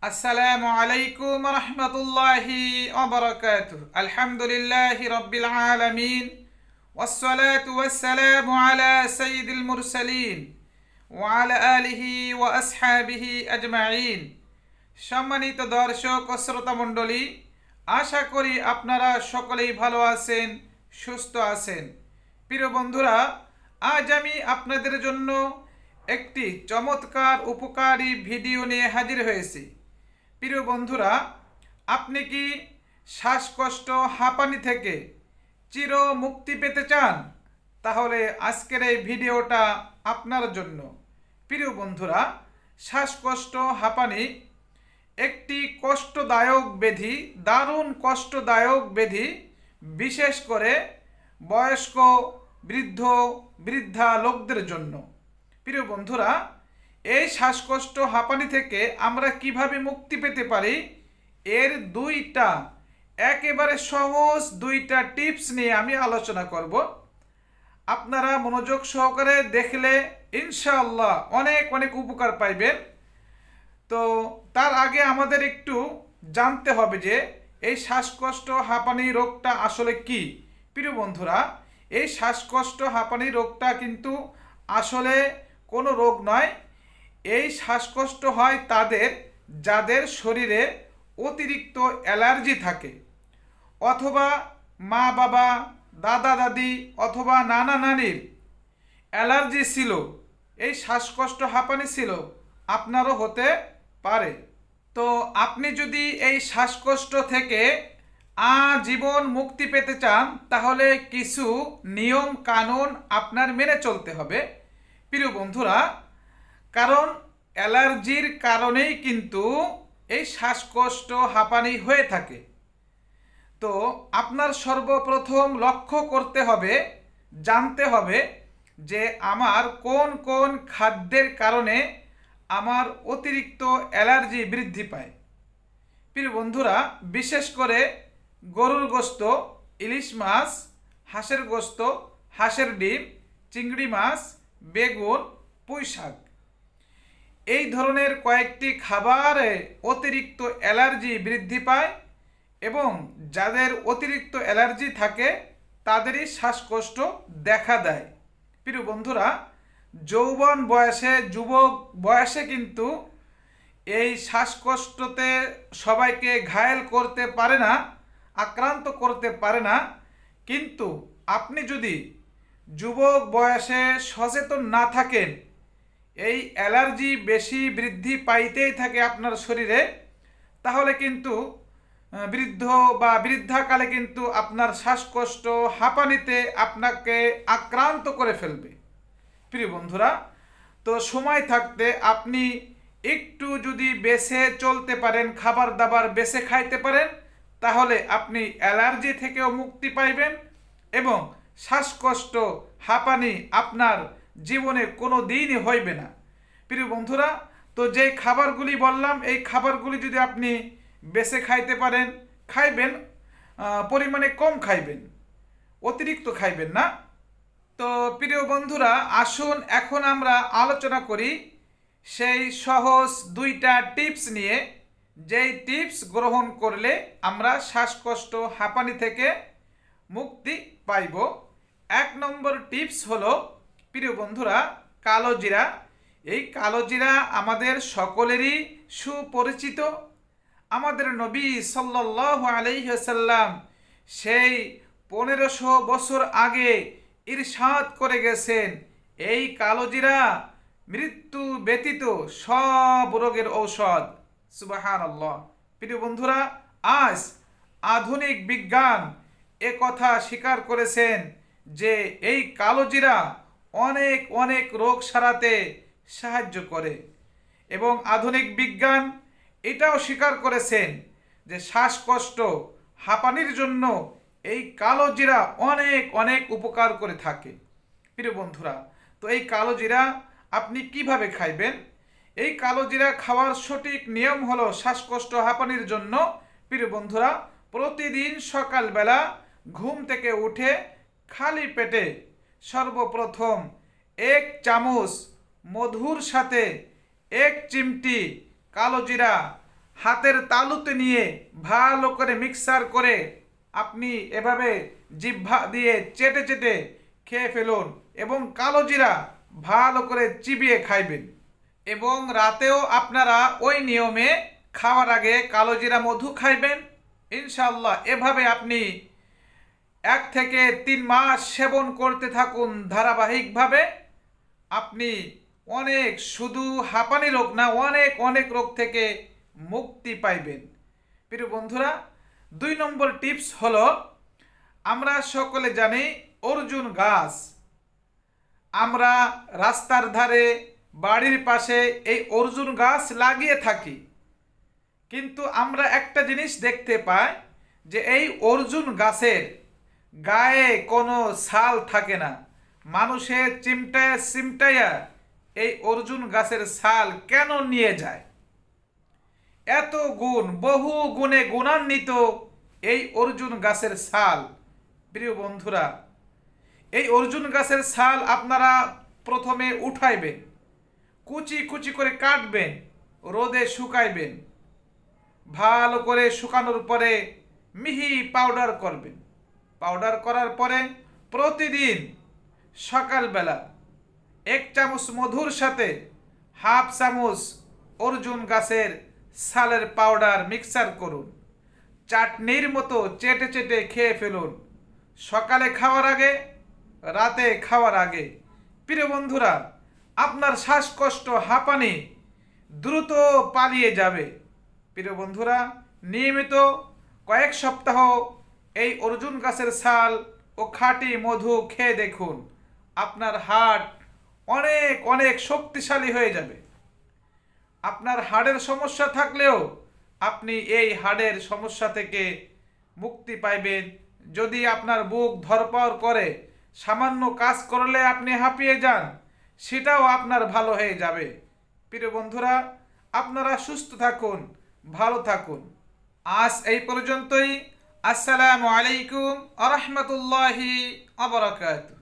আসসালামু আলাইকুম রহমতুল্লাহি ওয়া বারাকাতুহু। আলহামদুলিল্লাহি রাব্বিল আলামিন ওয়াসসালাতু ওয়াসসালামু আলা সাইয়্যিদিল মুরসালিন ওয়া আলা আলিহি ওয়া আসহাবিহি আজমাইন। সম্মানিত দর্শক ও শ্রোতা মণ্ডলী, আশা করি আপনারা সকলেই ভালো আছেন, সুস্থ আছেন। প্রিয় বন্ধুরা, আজ আমি আপনাদের জন্য একটি চমৎকার উপকারী ভিডিও নিয়ে হাজির হয়েছি। প্রিয় বন্ধুরা, আপনি কি শ্বাসকষ্ট হাঁপানি থেকে চির মুক্তি পেতে চান? তাহলে আজকের এই ভিডিওটা আপনার জন্য। প্রিয় বন্ধুরা, শ্বাসকষ্ট হাঁপানি একটি কষ্টদায়ক ব্যাধি, দারুণ কষ্টদায়ক ব্যাধি, বিশেষ করে বয়স্ক, বৃদ্ধ, বৃদ্ধা লোকদের জন্য। প্রিয় বন্ধুরা, এই শ্বাসকষ্ট হাঁপানি থেকে আমরা কিভাবে মুক্তি পেতে পারি, এর একেবারে সহজ দুইটা টিপস নিয়ে আমি আলোচনা করব। আপনারা মনোযোগ সহকারে দেখলে ইনশাআল্লাহ অনেক অনেক উপকার পাইবেন। তো তার আগে আমাদের একটু জানতে হবে যে এই শ্বাসকষ্ট হাঁপানি রোগটা আসলে কি। প্রিয় বন্ধুরা, এই শ্বাসকষ্ট হাঁপানি রোগটা কিন্তু আসলে কোনো রোগ নয়। এই শ্বাসকষ্ট হয় যাদের শরীরে অতিরিক্ত অ্যালার্জি থাকে, অথবা মা বাবা, দাদা দাদি অথবা নানা নানির অ্যালার্জি ছিল, এই শ্বাসকষ্ট হাঁপানি ছিল, আপনারও হতে পারে। তো আপনি যদি এই শ্বাসকষ্ট থেকে আজীবন মুক্তি পেতে চান, তাহলে কিছু নিয়ম কানুন আপনার মেনে চলতে হবে। প্রিয় বন্ধুরা, কারণ অ্যালার্জির কারণেই কিন্তু এই শ্বাসকষ্ট হাঁপানি হয়ে থাকে। তো আপনার সর্বপ্রথম লক্ষ্য করতে হবে, জানতে হবে যে আমার কোন কোন খাদ্যের কারণে আমার অতিরিক্ত অ্যালার্জি বৃদ্ধি পায়। প্রিয় বন্ধুরা, বিশেষ করে গরুর গোশত, ইলিশ মাছ, হাঁসের গোশত, হাঁসের ডিম, চিংড়ি মাছ, বেগুন, পুঁই শাক, এই ধরনের কয়েকটি খাবারে অতিরিক্ত অ্যালার্জি বৃদ্ধি পায় এবং যাদের অতিরিক্ত অ্যালার্জি থাকে তাদেরই শ্বাসকষ্ট দেখা দেয়। প্রিয় বন্ধুরা, যৌবন বয়সে, যুবক বয়সে কিন্তু এই শ্বাসকষ্টতে সবাইকে ঘায়েল করতে পারে না, আক্রান্ত করতে পারে না। কিন্তু আপনি যদি যুবক বয়সে সচেতন না থাকেন, এই অ্যালার্জি বেশি বৃদ্ধি পাইতেই থাকে আপনার শরীরে, তাহলে কিন্তু বৃদ্ধ বা বৃদ্ধাকালে কিন্তু আপনার শ্বাসকষ্ট হাঁপানিতে আপনাকে আক্রান্ত করে ফেলবে। প্রিয় বন্ধুরা, তো সময় থাকতে আপনি একটু যদি বেছে চলতে পারেন, খাবার দাবার বেছে খাইতে পারেন, তাহলে আপনি অ্যালার্জি থেকেও মুক্তি পাইবেন এবং শ্বাসকষ্ট হাঁপানি আপনার জীবনে কোনো দিনই হইবে না। প্রিয় বন্ধুরা, তো যে খাবারগুলি বললাম, এই খাবারগুলি যদি আপনি বেছে খাইতে পারেন, খাইবেন, পরিমাণে কম খাইবেন, অতিরিক্ত খাইবেন না। তো প্রিয় বন্ধুরা, আসুন এখন আমরা আলোচনা করি সেই সহজ দুইটা টিপস নিয়ে, যেই টিপস গ্রহণ করলে আমরা শ্বাসকষ্ট হাঁপানি থেকে মুক্তি পাইব। 1 নম্বর টিপস হলো, প্রিয় বন্ধুরা, কালো জিরা। এই কালো জিরা আমাদের সকলেরই সুপরিচিত। আমাদের নবী সাল্লাল্লাহু আলাইহি ওয়াসাল্লাম সেই 1500 বছর আগে ইরশাদ করে গেছেন, এই কালো জিরা মৃত্যু ব্যতীত সব রোগের ঔষধ। সুবহানাল্লাহ। প্রিয় বন্ধুরা, আজ আধুনিক বিজ্ঞান এ কথা স্বীকার করেছেন যে এই কালো জিরা অনেক অনেক রোগ সারাতে সাহায্য করে, এবং আধুনিক বিজ্ঞান এটাও স্বীকার করেছেন যে শ্বাসকষ্ট হাঁপানির জন্য এই কালো জিরা অনেক অনেক উপকার করে থাকে। প্রিয় বন্ধুরা, তো এই কালো জিরা আপনি কিভাবে খাইবেন? এই কালো জিরা খাওয়ার সঠিক নিয়ম হলো, শ্বাসকষ্ট হাঁপানির জন্য প্রিয় বন্ধুরা, প্রতিদিন সকালবেলা ঘুম থেকে উঠে খালি পেটে সর্বপ্রথম 1 চামচ মধুর সাথে 1 চিমটি কালো জিরা হাতের তালুতে নিয়ে ভালো করে মিক্সার করে আপনি এভাবে জিহ্বা দিয়ে চেটে চেটে খেয়ে ফেলুন এবং কালো জিরা ভালো করে চিবিয়ে খাইবেন। এবং রাতেও আপনারা ওই নিয়মে খাওয়ার আগে কালো জিরা মধু খাইবেন। ইনশাআল্লাহ এভাবে আপনি 1 থেকে 3 মাস সেবন করতে থাকুন ধারাবাহিকভাবে। আপনি অনেক, শুধু হাঁপানি রোগ না, অনেক অনেক রোগ থেকে মুক্তি পাইবেন। প্রিয় বন্ধুরা, 2 নম্বর টিপস হলো, আমরা সকলে জানি অর্জুন গাছ, আমরা রাস্তার ধারে বাড়ির পাশে এই অর্জুন গাছ লাগিয়ে থাকি, কিন্তু আমরা একটা জিনিস দেখতে পাই যে এই অর্জুন গাছের গায়ে কোনো ছাল থাকে না। মানুষের চিমটায়া চিমটায়া এই অর্জুন গাছের ছাল কেন নিয়ে যায়? এত গুণ, বহু গুণে গুণান্বিত এই অর্জুন গাছের ছাল। প্রিয় বন্ধুরা, এই অর্জুন গাছের ছাল আপনারা প্রথমে উঠাইবেন, কুচি কুচি করে কাটবেন, রোদে শুকাইবেন, ভালো করে শুকানোর পরে মিহি পাউডার করবেন। পাউডার করার পরে প্রতিদিন সকালবেলা 1 চামচ মধুর সাথে হাফ চামচ অর্জুন গাছের ছালের পাউডার মিক্সার করুন, চাটনির মতো চেটে চেটে খেয়ে ফেলুন, সকালে খাওয়ার আগে, রাতে খাওয়ার আগে। প্রিয় বন্ধুরা, আপনার শ্বাসকষ্ট, হাঁপানি দ্রুত পালিয়ে যাবে। প্রিয় বন্ধুরা, নিয়মিত কয়েক সপ্তাহ এই অর্জুন গাছের ছাল ও খাঁটি মধু খেয়ে দেখুন, আপনার হার্ট অনেক অনেক শক্তিশালী হয়ে যাবে। আপনার হাড়ের সমস্যা থাকলেও আপনি এই হাড়ের সমস্যা থেকে মুক্তি পাইবেন। যদি আপনার বুক ধড়ফড় করে, সামান্য কাজ করলে আপনি হাঁপিয়ে যান, সেটাও আপনার ভালো হয়ে যাবে। প্রিয় বন্ধুরা, আপনারা সুস্থ থাকুন, ভালো থাকুন। আজ এই পর্যন্তই। আসসালামু আলাইকুম ওয়া রাহমাতুল্লাহি ওয়া বারাকাতুহু।